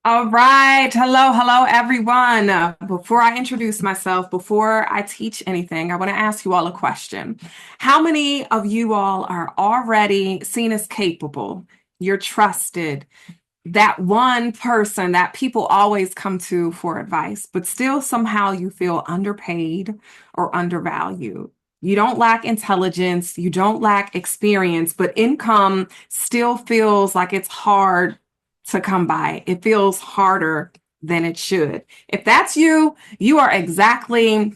All right. Hello, everyone. Before I introduce myself, before I teach anything, I want to ask you all a question. How many of you all are already seen as capable? You're trusted, that one person that people always come to for advice, but still somehow you feel underpaid or undervalued. You don't lack intelligence, you don't lack experience, but income still feels like it's hard to come by. It feels harder than it should. If that's you, you are exactly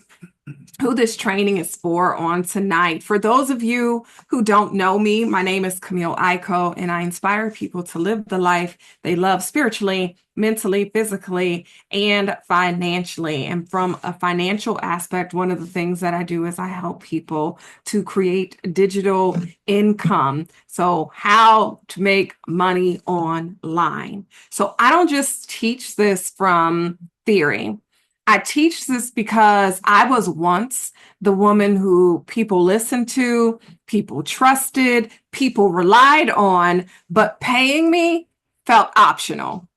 who this training is for on tonight. For those of you who don't know me, my name is Camille Aiko, and I inspire people to live the life they love spiritually, mentally, physically, and financially. And from a financial aspect, one of the things that I do is I help people to create digital income. So, how to make money online. So, I don't just teach this from theory. I teach this because I was once the woman who people listened to, people trusted, people relied on, but paying me felt optional.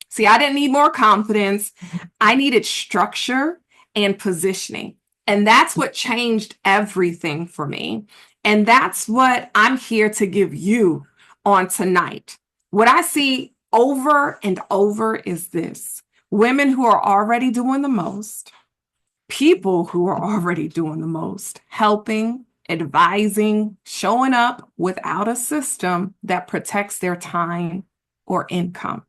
See, I didn't need more confidence. I needed structure and positioning. And that's what changed everything for me. And that's what I'm here to give you on tonight. What I see over and over is this: women who are already doing the most, people who are already doing the most, helping, advising, showing up without a system that protects their time or income.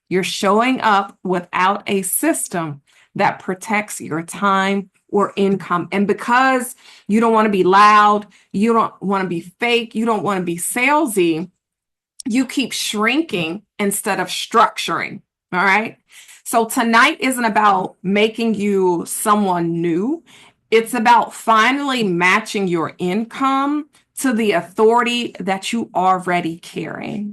You're showing up without a system that protects your time or income. And because you don't want to be loud, you don't want to be fake, you don't want to be salesy, you keep shrinking instead of structuring. All right. So tonight isn't about making you someone new. It's about finally matching your income to the authority that you already carry.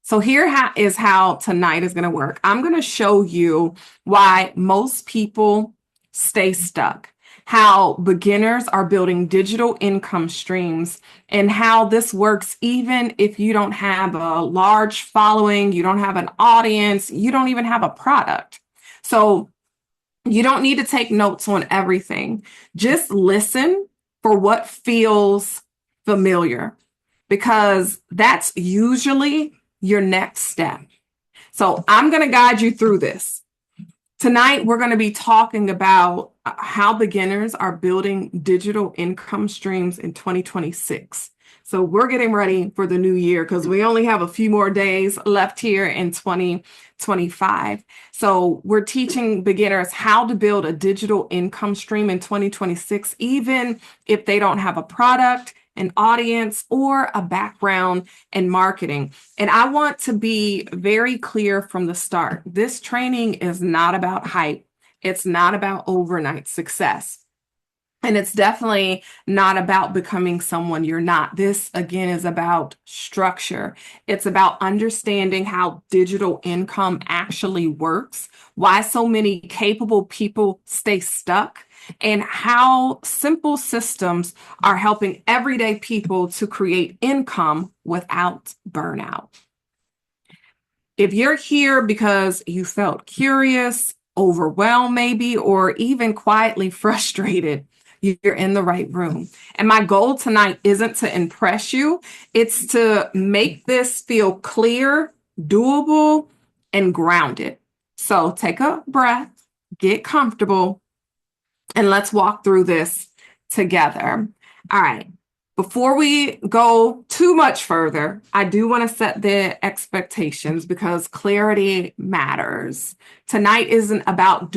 So is how tonight is going to work. I'm going to show you why most people stay stuck, how beginners are building digital income streams, and how this works even if you don't have a large following, you don't have an audience, you don't even have a product. So you don't need to take notes on everything. Just listen for what feels familiar, because that's usually your next step. So I'm going to guide you through this. Tonight, we're going to be talking about how beginners are building digital income streams in 2026. So we're getting ready for the new year because we only have a few more days left here in 2025. So we're teaching beginners how to build a digital income stream in 2026, even if they don't have a product, an audience, or a background in marketing. And I want to be very clear from the start. This training is not about hype. It's not about overnight success. And it's definitely not about becoming someone you're not. This, again, is about structure. It's about understanding how digital income actually works, why so many capable people stay stuck, and how simple systems are helping everyday people to create income without burnout. If you're here because you felt curious, overwhelmed, maybe, or even quietly frustrated, you're in the right room. And my goal tonight isn't to impress you, it's to make this feel clear, doable, and grounded. So take a breath, get comfortable, and let's walk through this together. All right. Before we go too much further, I do want to set the expectations because clarity matters. Tonight isn't about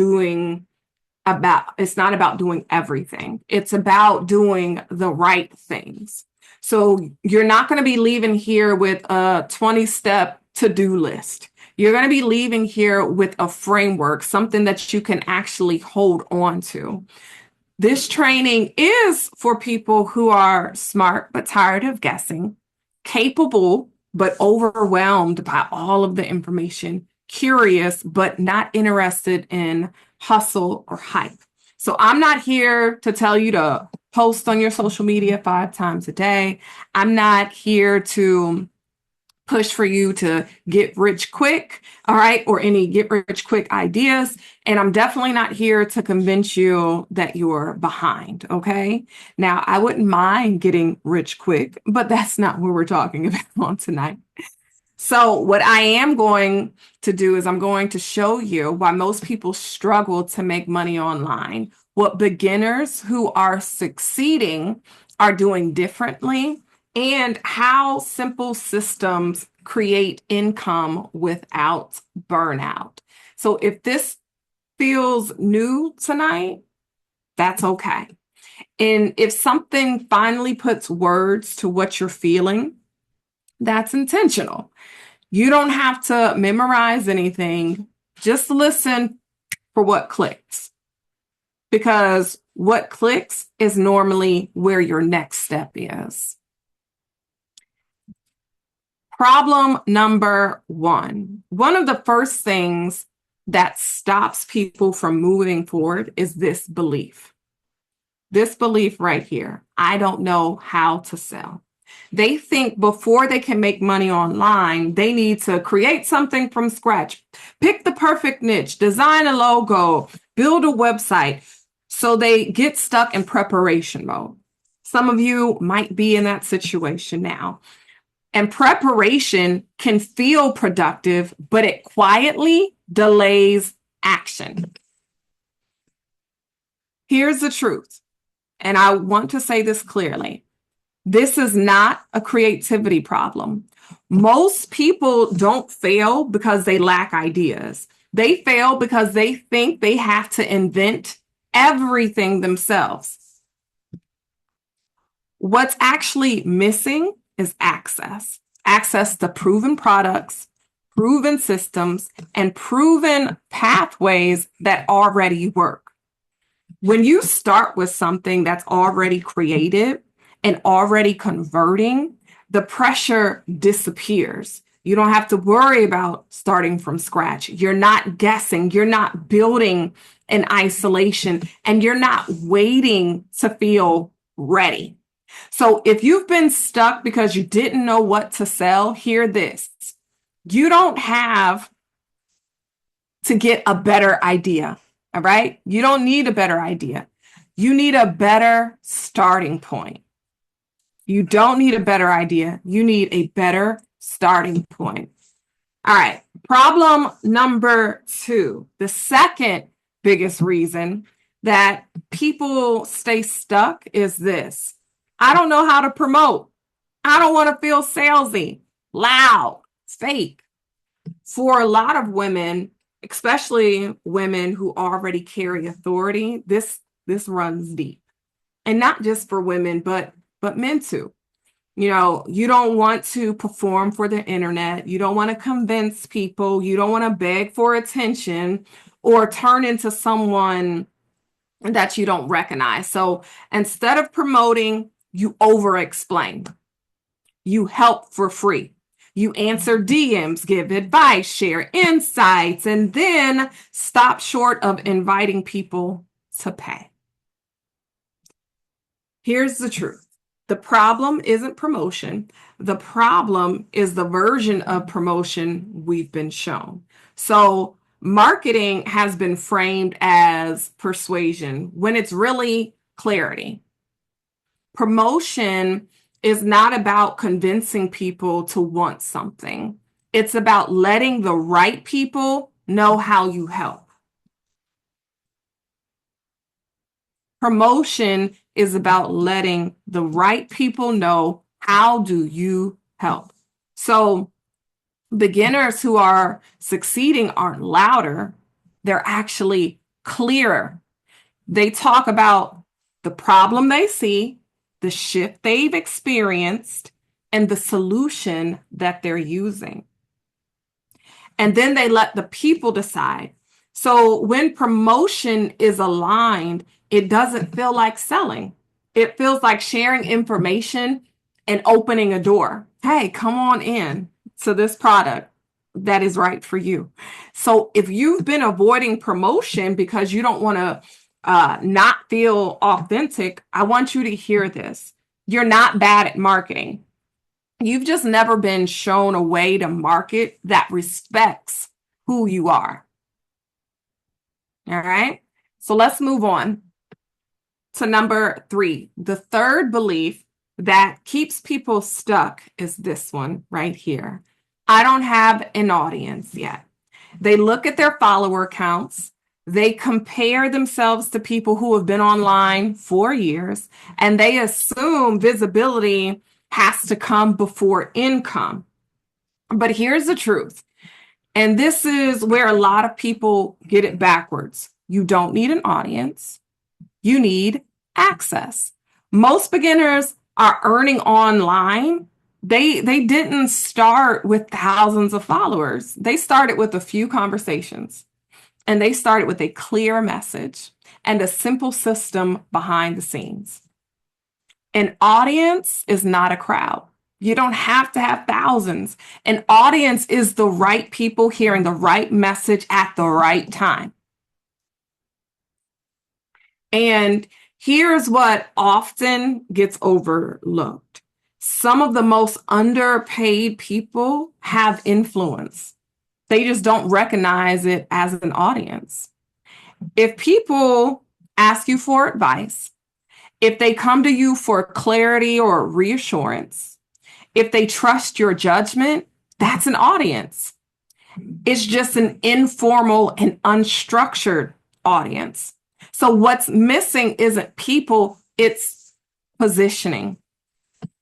it's not about doing everything. It's about doing the right things. So you're not going to be leaving here with a 20-step to-do list. You're going to be leaving here with a framework, something that you can actually hold on to. This training is for people who are smart but tired of guessing, capable but overwhelmed by all of the information, curious but not interested in hustle or hype. So I'm not here to tell you to post on your social media 5 times a day. I'm not here to push for you to get rich quick, all right, or any get rich quick ideas. And I'm definitely not here to convince you that you're behind, okay? Now, I wouldn't mind getting rich quick, but that's not what we're talking about on tonight. So, what I am going to do is I'm going to show you why most people struggle to make money online, what beginners who are succeeding are doing differently, and how simple systems create income without burnout. So, if this feels new tonight, that's okay. And if something finally puts words to what you're feeling, that's intentional. You don't have to memorize anything. Just listen for what clicks, because what clicks is normally where your next step is. Problem number one. One of the first things that stops people from moving forward is this belief. This belief right here. I don't know how to sell. They think before they can make money online, they need to create something from scratch, pick the perfect niche, design a logo, build a website. So they get stuck in preparation mode. Some of you might be in that situation now. And preparation can feel productive, but it quietly delays action. Here's the truth, and I want to say this clearly. This is not a creativity problem. Most people don't fail because they lack ideas. They fail because they think they have to invent everything themselves. What's actually missing is access. Access to proven products, proven systems, and proven pathways that already work. When you start with something that's already created and already converting, the pressure disappears. You don't have to worry about starting from scratch. You're not guessing. You're not building in isolation, and you're not waiting to feel ready. So if you've been stuck because you didn't know what to sell, hear this. You don't have to get a better idea. All right. You don't need a better idea. You need a better starting point. You don't need a better idea. You need a better starting point. All right. Problem number two. The second biggest reason that people stay stuck is this. I don't know how to promote. I don't want to feel salesy, loud, fake. For a lot of women, especially women who already carry authority, this runs deep. And not just for women, but men too. You know, you don't want to perform for the internet. You don't want to convince people. You don't want to beg for attention or turn into someone that you don't recognize. So instead of promoting, you over explain. You help for free. You answer DMs, give advice, share insights, and then stop short of inviting people to pay. Here's the truth. The problem isn't promotion. The problem is the version of promotion we've been shown. So marketing has been framed as persuasion when it's really clarity. Promotion is not about convincing people to want something. It's about letting the right people know how you help. Promotion is about letting the right people know how do you help. So beginners who are succeeding aren't louder, they're actually clearer. They talk about the problem they see, the shift they've experienced, and the solution that they're using. And then they let the people decide. So when promotion is aligned, it doesn't feel like selling. It feels like sharing information and opening a door. Hey, come on in to this product that is right for you. So if you've been avoiding promotion because you don't want to not feel authentic, I want you to hear this. You're not bad at marketing. You've just never been shown a way to market that respects who you are. All right. So let's move on to number 3. The third belief that keeps people stuck is this one right here. I don't have an audience yet. They look at their follower counts. They compare themselves to people who have been online for years, and they assume visibility has to come before income. But here's the truth. And this is where a lot of people get it backwards. You don't need an audience. You need access. Most beginners are earning online. They didn't start with thousands of followers. They started with a few conversations, and they started with a clear message and a simple system behind the scenes. An audience is not a crowd. You don't have to have thousands. An audience is the right people hearing the right message at the right time. And here's what often gets overlooked. Some of the most underpaid people have influence. They just don't recognize it as an audience. If people ask you for advice, if they come to you for clarity or reassurance, if they trust your judgment, that's an audience. It's just an informal and unstructured audience. So what's missing isn't people, it's positioning.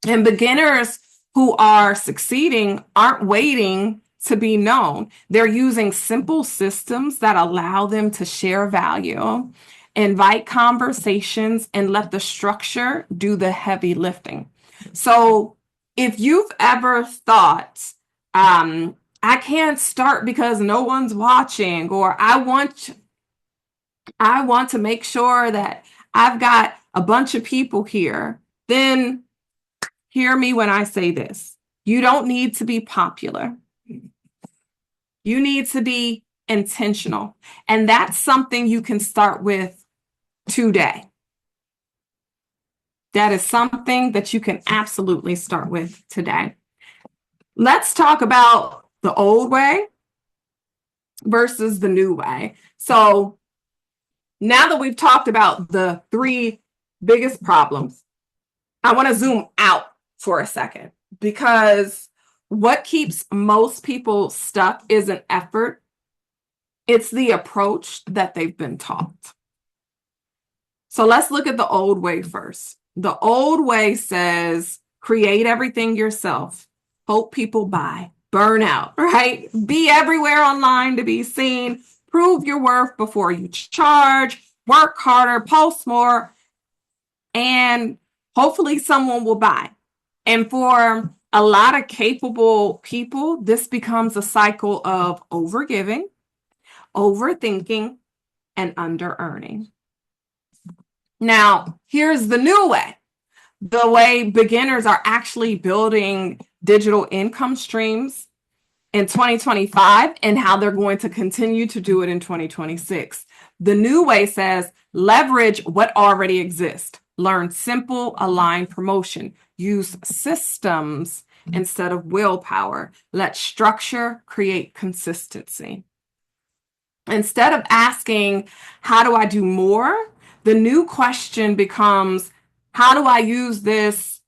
And beginners who are succeeding aren't waiting to be known. They're using simple systems that allow them to share value, invite conversations, and let the structure do the heavy lifting. So if you've ever thought, I can't start because no one's watching, or I want to make sure that I've got a bunch of people here, then hear me when I say this. You don't need to be popular. You need to be intentional. And that's something you can start with today. That is something that you can absolutely start with today. Let's talk about the old way versus the new way. So now that we've talked about the 3 biggest problems, I want to zoom out for a second, because what keeps most people stuck isn't effort, it's the approach that they've been taught. So let's look at the old way first. The old way says, create everything yourself, hope people buy, burn out, right? Be everywhere online to be seen, prove your worth before you charge, work harder, post more, and hopefully someone will buy. And for a lot of capable people, this becomes a cycle of overgiving, overthinking, and under-earning. Now, here's the new way. The way beginners are actually building digital income streams in 2025 and how they're going to continue to do it in 2026. The new way says leverage what already exists. Learn simple, aligned promotion. Use systems instead of willpower. Let structure create consistency. Instead of asking, how do I do more? The new question becomes, how do I use this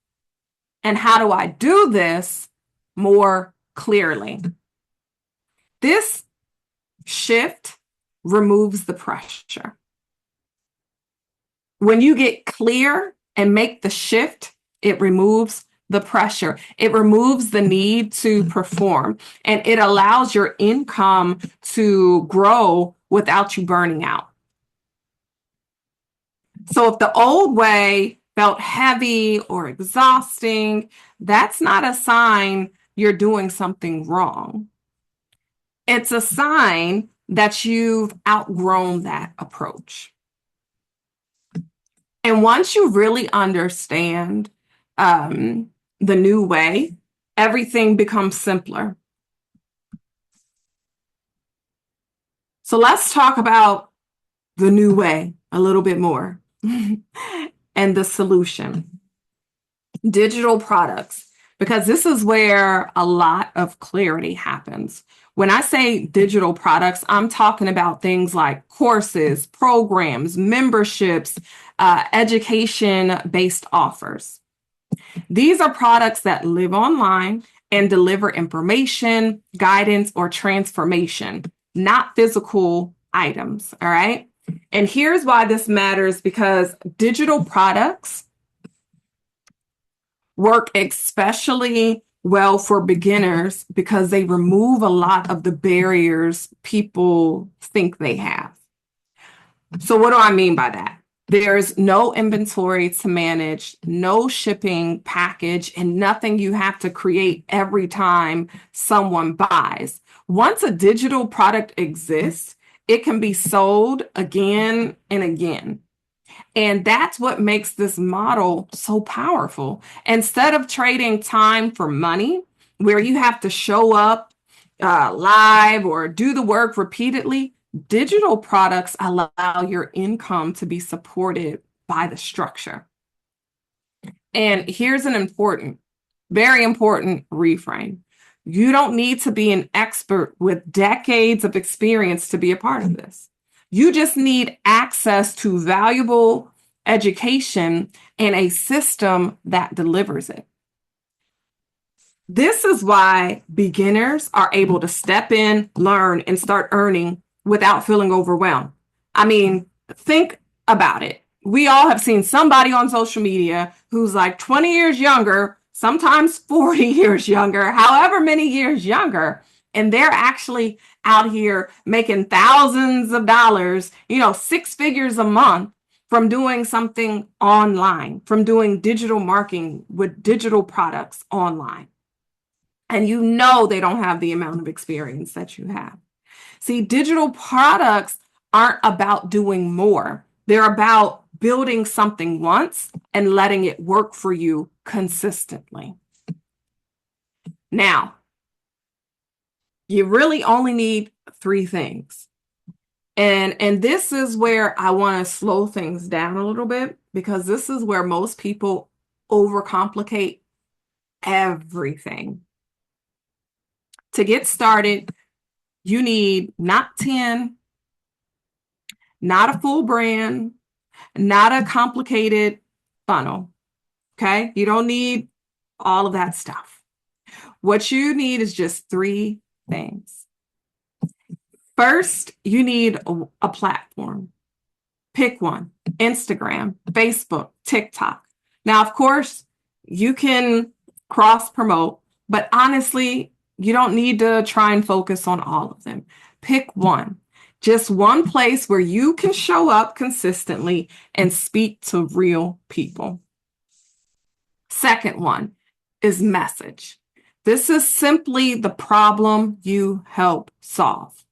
and how do I do this more clearly? This shift removes the pressure. When you get clear and make the shift, it removes the pressure. It removes the need to perform, and it allows your income to grow without you burning out. So if the old way felt heavy or exhausting, that's not a sign you're doing something wrong. It's a sign that you've outgrown that approach. And once you really understand the new way, everything becomes simpler. So let's talk about the new way a little bit more and the solution. Digital products. because this is where a lot of clarity happens. When I say digital products, I'm talking about things like courses, programs, memberships, education-based offers. These are products that live online and deliver information, guidance, or transformation, not physical items. All right. And here's why this matters, because digital products work especially well for beginners because they remove a lot of the barriers people think they have. So what do I mean by that? There's no inventory to manage, no shipping package, and nothing you have to create every time someone buys. Once a digital product exists, it can be sold again and again. And that's what makes this model so powerful. Instead of trading time for money, where you have to show up live or do the work repeatedly, digital products allow your income to be supported by the structure. And here's an important, very important reframe. You don't need to be an expert with decades of experience to be a part of this. You just need access to valuable education and a system that delivers it. This is why beginners are able to step in, learn, and start earning without feeling overwhelmed. I mean, think about it. We all have seen somebody on social media who's like 20 years younger, sometimes 40 years younger, however many years younger, and they're actually out here making thousands of dollars, six figures a month from doing something online, from doing digital marketing with digital products online. And they don't have the amount of experience that you have. See, digital products aren't about doing more. They're about building something once and letting it work for you consistently. Now, you really only need three things. And this is where I want to slow things down a little bit, because this is where most people overcomplicate everything. To get started, you need not 10, not a full brand, not a complicated funnel. Okay? You don't need all of that stuff. What you need is just three things. First, you need a platform. Pick one: Instagram, Facebook, TikTok. Now, of course, you can cross promote, but honestly, you don't need to try and focus on all of them. Pick one, just one place where you can show up consistently and speak to real people. Second one is message. This is simply the problem you help solve.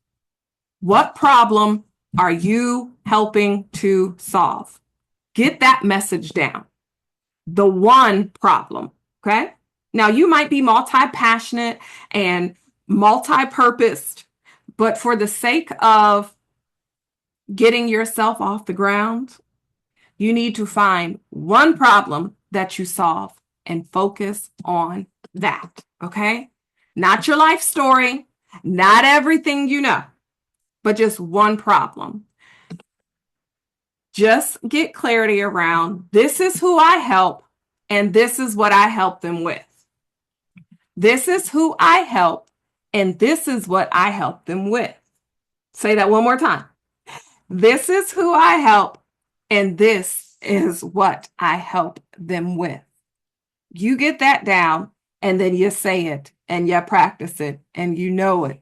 What problem are you helping to solve? Get that message down. The one problem, okay? Now, you might be multi-passionate and multi-purposed, but for the sake of getting yourself off the ground, you need to find one problem that you solve and focus on that, okay? Not your life story, not everything you know, but just one problem. Just get clarity around, this is who I help, and this is what I help them with. This is who I help, and this is what I help them with. Say that one more time. This is who I help, and this is what I help them with. You get that down, and then you say it, and you practice it, and you know it.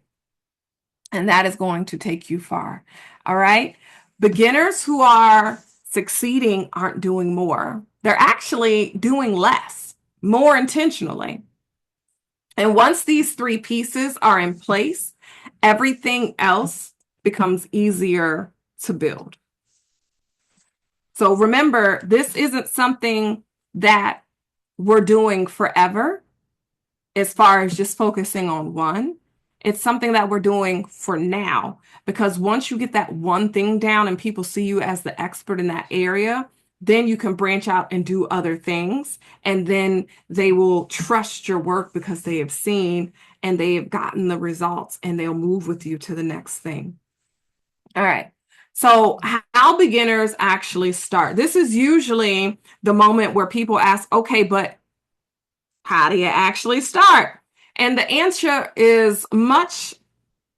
And that is going to take you far. All right? Beginners who are succeeding aren't doing more. They're actually doing less, more intentionally. And once these three pieces are in place, everything else becomes easier to build. So remember, this isn't something that we're doing forever as far as just focusing on one. It's something that we're doing for now, because once you get that one thing down and people see you as the expert in that area, then you can branch out and do other things. And then they will trust your work because they have seen and they have gotten the results and they'll move with you to the next thing. All right. So, how beginners actually start. This is usually the moment where people ask, okay, but how do you actually start? And the answer is much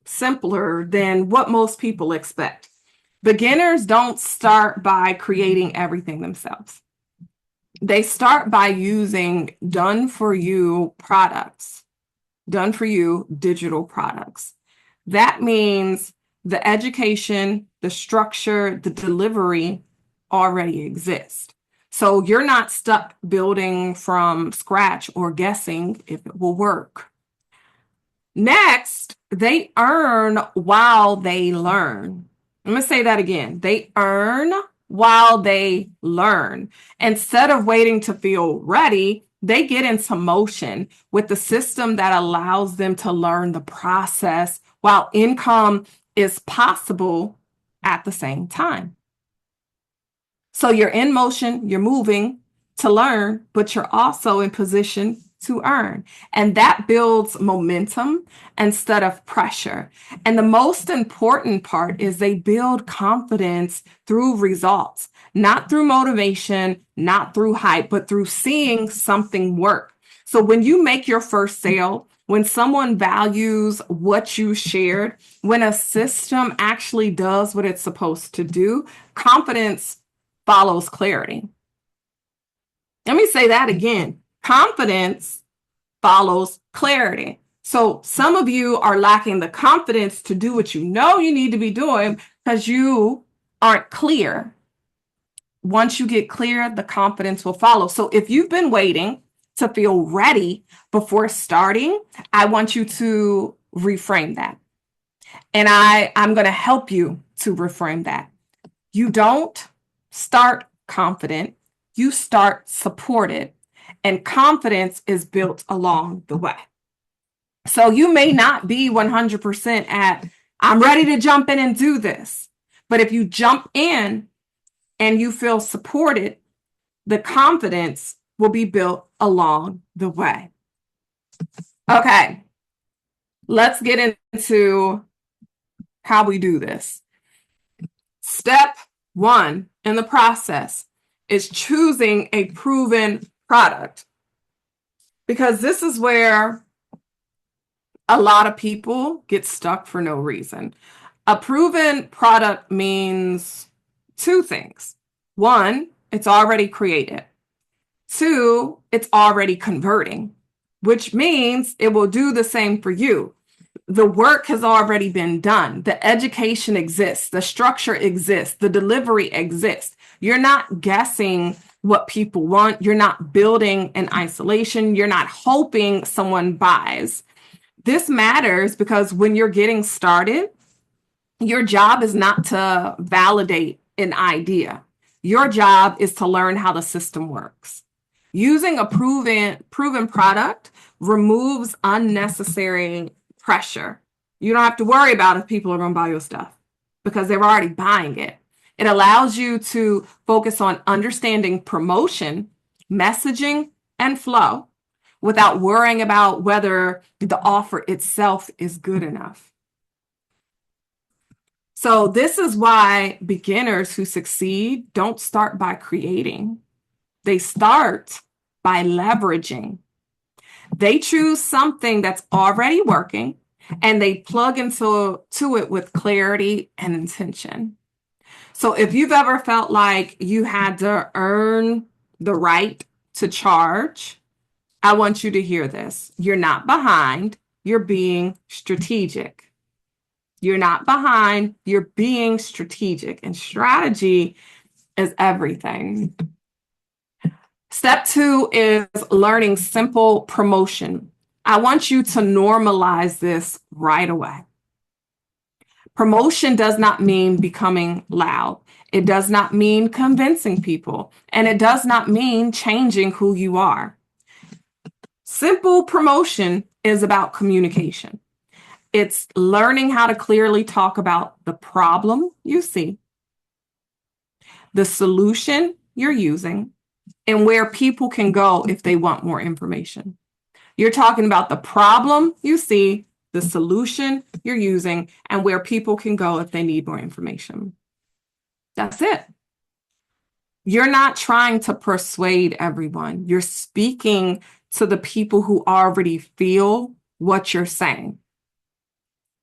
simpler than what most people expect. Beginners don't start by creating everything themselves. They start by using done for you products, done for you digital products. That means the education, the structure, the delivery already exist. So you're not stuck building from scratch or guessing if it will work. Next, they earn while they learn. I'm going to say that again. They earn while they learn. Instead of waiting to feel ready, they get into motion with the system that allows them to learn the process while income is possible at the same time. So you're in motion, you're moving to learn, but you're also in position to earn. And that builds momentum instead of pressure. And the most important part is they build confidence through results, not through motivation, not through hype, but through seeing something work. So when you make your first sale, when someone values what you shared, when a system actually does what it's supposed to do, confidence follows clarity. Let me say that again. Confidence follows clarity. So some of you are lacking the confidence to do what you know you need to be doing because you aren't clear. Once you get clear, the confidence will follow. So if you've been waiting to feel ready before starting, I want you to reframe that. And I'm going to help you to reframe that. You don't start confident, you start supported, and confidence is built along the way. So you may not be 100% at, I'm ready to jump in and do this. But if you jump in and you feel supported, the confidence will be built along the way. Okay, let's get into how we do this. Step one in the process is choosing a proven product, because this is where a lot of people get stuck for no reason. A proven product means two things. One, it's already created. Two, it's already converting, which means it will do the same for you. The work has already been done. The education exists. The structure exists. The delivery exists. You're not guessing what people want. You're not building in isolation. You're not hoping someone buys. This matters because when you're getting started, your job is not to validate an idea. Your job is to learn how the system works. Using a proven product removes unnecessary pressure. You don't have to worry about if people are going to buy your stuff because they're already buying it. It allows you to focus on understanding promotion, messaging, and flow without worrying about whether the offer itself is good enough. So this is why beginners who succeed don't start by creating. They start by leveraging. They choose something that's already working and they plug into it with clarity and intention. So if you've ever felt like you had to earn the right to charge, I want you to hear this. You're not behind, you're being strategic. You're not behind, you're being strategic. And strategy is everything. Step two is learning simple promotion. I want you to normalize this right away. Promotion does not mean becoming loud. It does not mean convincing people. And it does not mean changing who you are. Simple promotion is about communication. It's learning how to clearly talk about the problem you see, the solution you're using and where people can go if they want more information. You're talking about the problem you see, the solution you're using, and where people can go if they need more information. That's it. You're not trying to persuade everyone. You're speaking to the people who already feel what you're saying.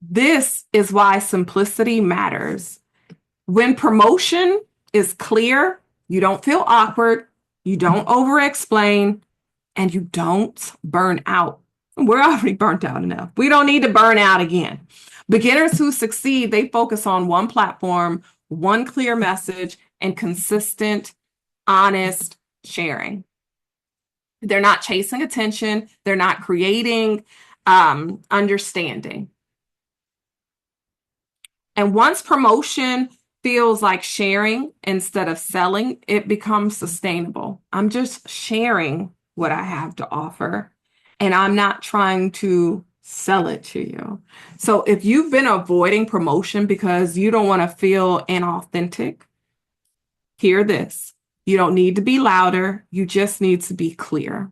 This is why simplicity matters. When promotion is clear, you don't feel awkward, you don't over explain, and you don't burn out. We're already burnt out enough. We don't need to burn out again. Beginners who succeed, they focus on one platform, one clear message, and consistent, honest sharing. They're not chasing attention. They're not creating understanding. And once promotion feels like sharing instead of selling, it becomes sustainable. I'm just sharing what I have to offer, and I'm not trying to sell it to you. So if you've been avoiding promotion because you don't want to feel inauthentic, hear this. You don't need to be louder. You just need to be clear.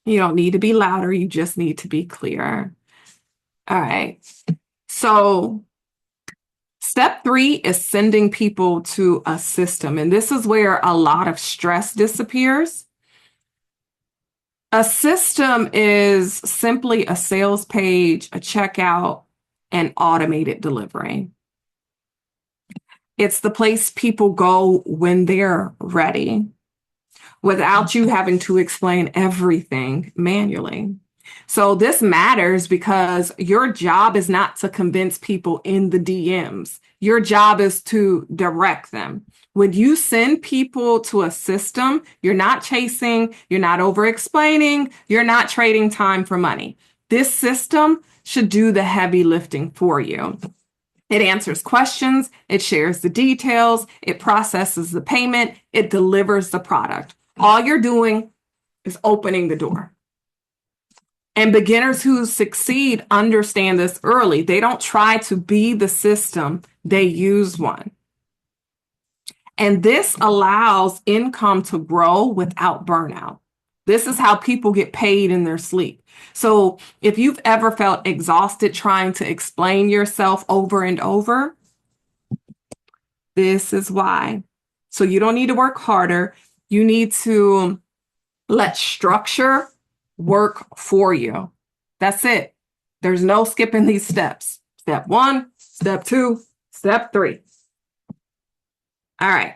You don't need to be louder. You just need to be clear. All right. So step 3 is sending people to a system. And this is where a lot of stress disappears. A system is simply a sales page, a checkout, and automated delivery. It's the place people go when they're ready, without you having to explain everything manually. So this matters because your job is not to convince people in the DMs. Your job is to direct them. When you send people to a system, you're not chasing, you're not over explaining, you're not trading time for money. This system should do the heavy lifting for you. It answers questions, it shares the details, it processes the payment, it delivers the product. All you're doing is opening the door. And beginners who succeed understand this early. They don't try to be the system, they use one. And this allows income to grow without burnout. This is how people get paid in their sleep. So if you've ever felt exhausted trying to explain yourself over and over, this is why. So you don't need to work harder. You need to let structure work for you. That's it. There's no skipping these steps. Step 1, step 2, step 3. All right.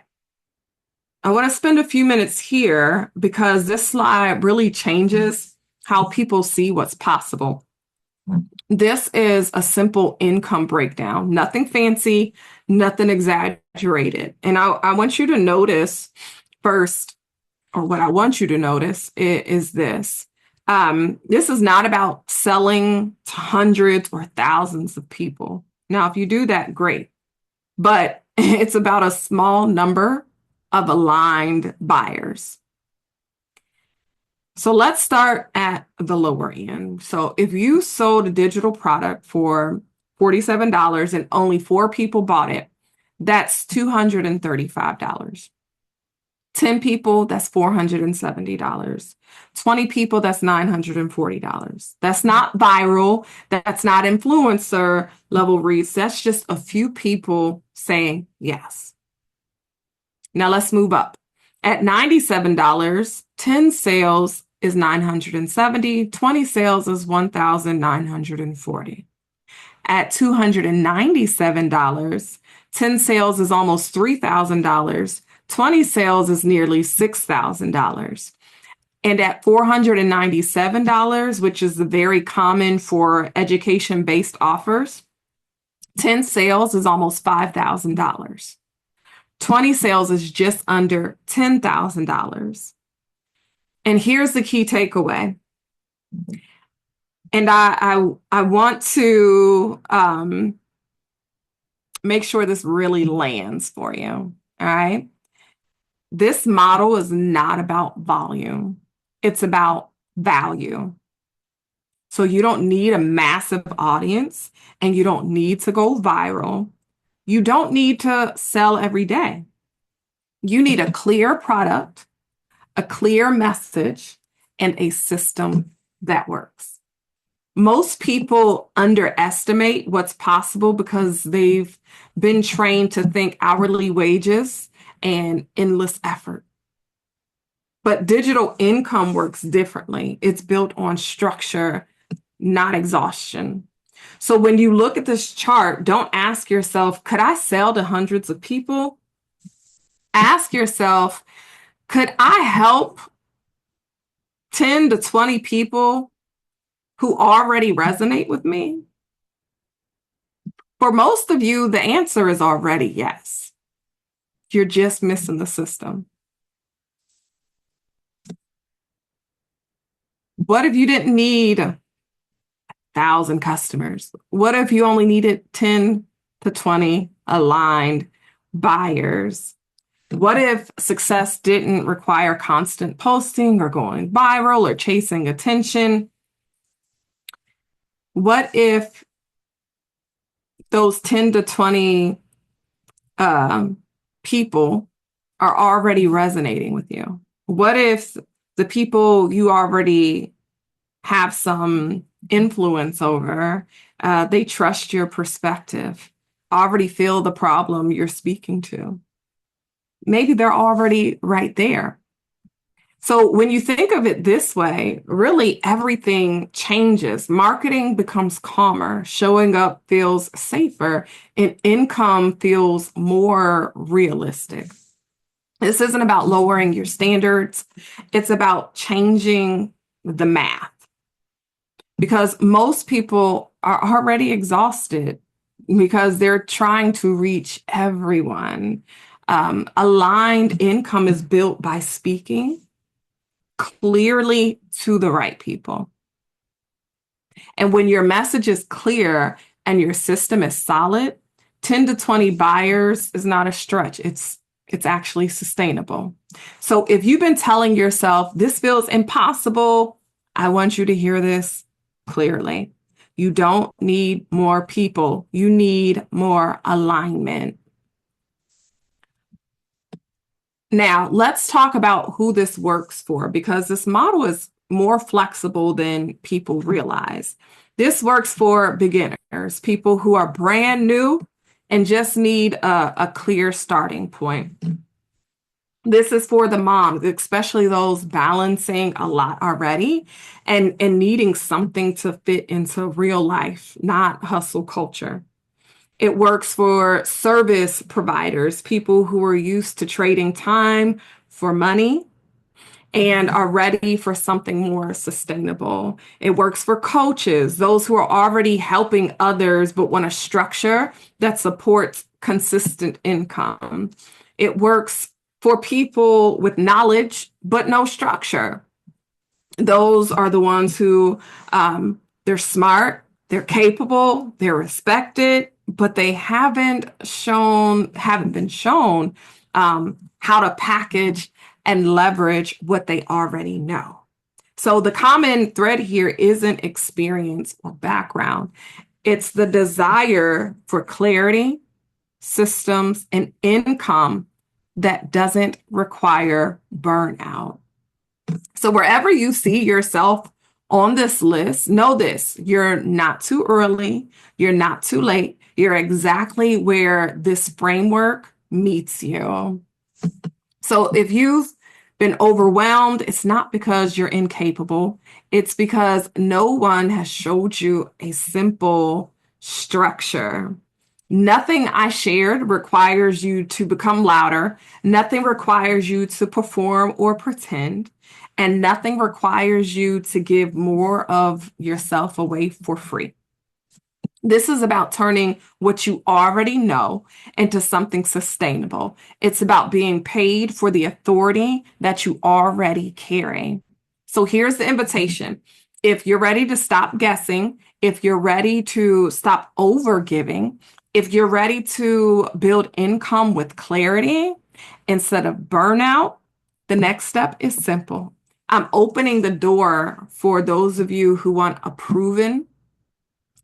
I want to spend a few minutes here because this slide really changes how people see what's possible. This is a simple income breakdown, nothing fancy, nothing exaggerated. And I want you to notice first, or what I want you to notice is this. This is not about selling to hundreds or thousands of people. Now, if you do that, great. But it's about a small number of aligned buyers. So let's start at the lower end. So if you sold a digital product for $47 and only 4 people bought it, that's $235. 10 people, that's $470. 20 people, that's $940. That's not viral. That's not influencer level reach. That's just a few people saying yes. Now let's move up. At $97, 10 sales is $970, 20 sales is $1,940. At $297, 10 sales is almost $3,000, 20 sales is nearly $6,000. And at $497, which is very common for education-based offers, 10 sales is almost $5,000. 20 sales is just under $10,000. And here's the key takeaway. And I want to make sure this really lands for you. All right. This model is not about volume. It's about value. So you don't need a massive audience and you don't need to go viral. You don't need to sell every day. You need a clear product, a clear message, and a system that works. Most people underestimate what's possible because they've been trained to think hourly wages and endless effort. But digital income works differently. It's built on structure, not exhaustion. So when you look at this chart, don't ask yourself, could I sell to hundreds of people? Ask yourself, could I help 10 to 20 people who already resonate with me? For most of you, the answer is already yes. You're just missing the system. What if you didn't need 1,000 customers? What if you only needed 10 to 20 aligned buyers? What if success didn't require constant posting or going viral or chasing attention? What if those 10 to 20 people are already resonating with you? What if the people you already have some influence over, they trust your perspective, already feel the problem you're speaking to? Maybe they're already right there. So when you think of it this way, really everything changes. Marketing becomes calmer, showing up feels safer, and income feels more realistic. This isn't about lowering your standards. It's about changing the math, because most people are already exhausted because they're trying to reach everyone. Aligned income is built by speaking clearly to the right people. And when your message is clear and your system is solid, 10 to 20 buyers is not a stretch. It's actually sustainable. So if you've been telling yourself this feels impossible, I want you to hear this clearly. You don't need more people. You need more alignment. Now, let's talk about who this works for, because this model is more flexible than people realize. This works for beginners, people who are brand new and just need a clear starting point. This is for the moms, especially those balancing a lot already and needing something to fit into real life, not hustle culture. It works for service providers, people who are used to trading time for money and are ready for something more sustainable. It works for coaches, those who are already helping others but want a structure that supports consistent income. It works for people with knowledge but no structure. Those are the ones who they're smart, they're capable, they're respected, but they haven't been shown how to package and leverage what they already know. So the common thread here isn't experience or background. It's the desire for clarity, systems, and income that doesn't require burnout. So wherever you see yourself on this list, know this: you're not too early, you're not too late, you're exactly where this framework meets you. So if you've been overwhelmed, it's not because you're incapable, it's because no one has showed you a simple structure. Nothing I shared requires you to become louder. Nothing requires you to perform or pretend. And nothing requires you to give more of yourself away for free. This is about turning what you already know into something sustainable. It's about being paid for the authority that you already carry. So here's the invitation. If you're ready to stop guessing, if you're ready to stop over giving, if you're ready to build income with clarity instead of burnout, the next step is simple. I'm opening the door for those of you who want a proven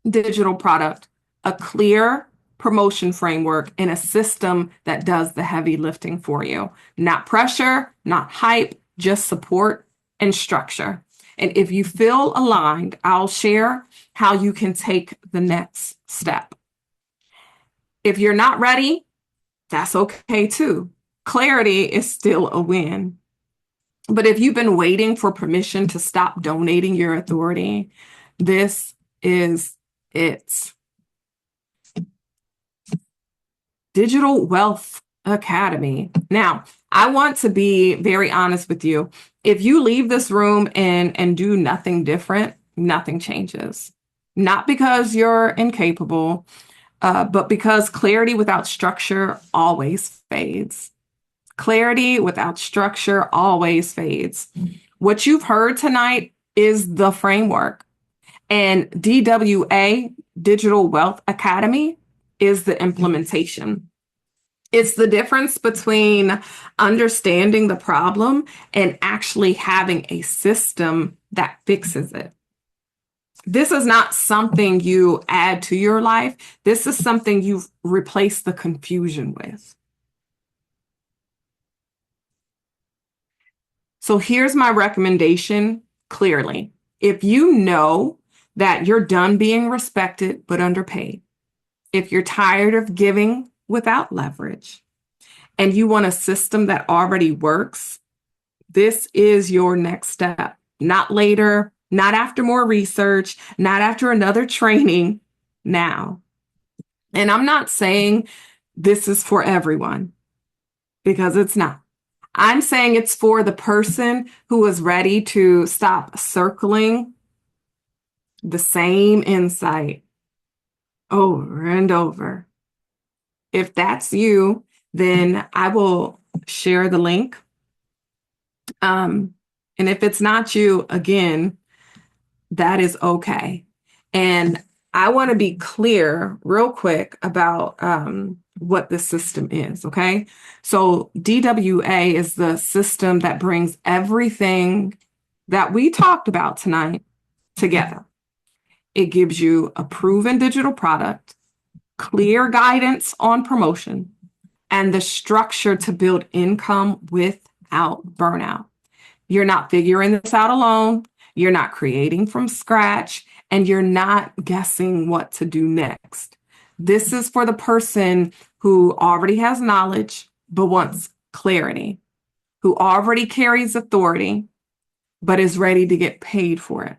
digital product, a clear promotion framework and a system that does the heavy lifting for you. Not pressure, not hype, just support and structure. And if you feel aligned, I'll share how you can take the next step. If you're not ready, that's okay too. Clarity is still a win. But if you've been waiting for permission to stop donating your authority, this is it. Digital Wealth Academy. Now, I want to be very honest with you. If you leave this room and do nothing different, nothing changes. Not because you're incapable, but because clarity without structure always fades. Clarity without structure always fades. What you've heard tonight is the framework, and DWA, Digital Wealth Academy, is the implementation. It's the difference between understanding the problem and actually having a system that fixes it. This is not something you add to your life. This is something you've replaced the confusion with. So here's my recommendation clearly. If you know that you're done being respected but underpaid, if you're tired of giving without leverage, and you want a system that already works, this is your next step. Not later, not after more research, not after another training, now. And I'm not saying this is for everyone, because it's not. I'm saying it's for the person who is ready to stop circling the same insight over and over. If that's you, then I will share the link. And if it's not you, again, that is okay. And I want to be clear real quick about what the system is, okay? So DWA is the system that brings everything that we talked about tonight together. It gives you a proven digital product, clear guidance on promotion, and the structure to build income without burnout. You're not figuring this out alone. You're not creating from scratch, and you're not guessing what to do next. This is for the person who already has knowledge but wants clarity, who already carries authority but is ready to get paid for it.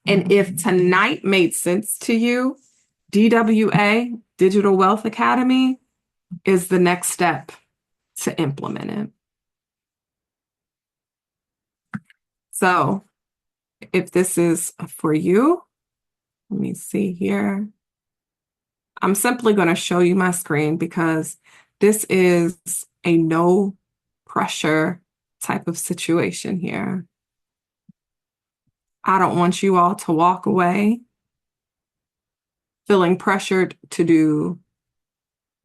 And if tonight made sense to you, DWA, Digital Wealth Academy, is the next step to implement it. So if this is for you, let me see here. I'm simply going to show you my screen because this is a no pressure type of situation here. I don't want you all to walk away feeling pressured to do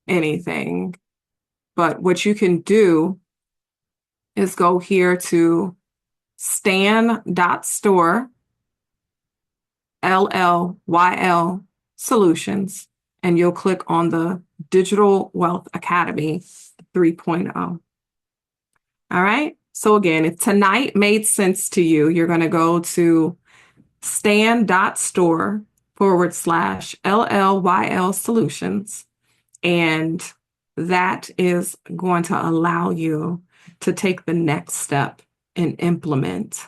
anything. But what you can do is go here to stan.store, LLYL Solutions, and you'll click on the Digital Wealth Academy 3.0. All right. So again, if tonight made sense to you, you're going to go to stan.store/LLYL Solutions. And that is going to allow you to take the next step and implement.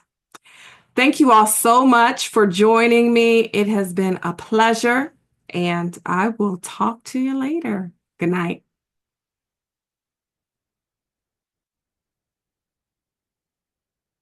Thank you all so much for joining me. It has been a pleasure, and I will talk to you later. Good night.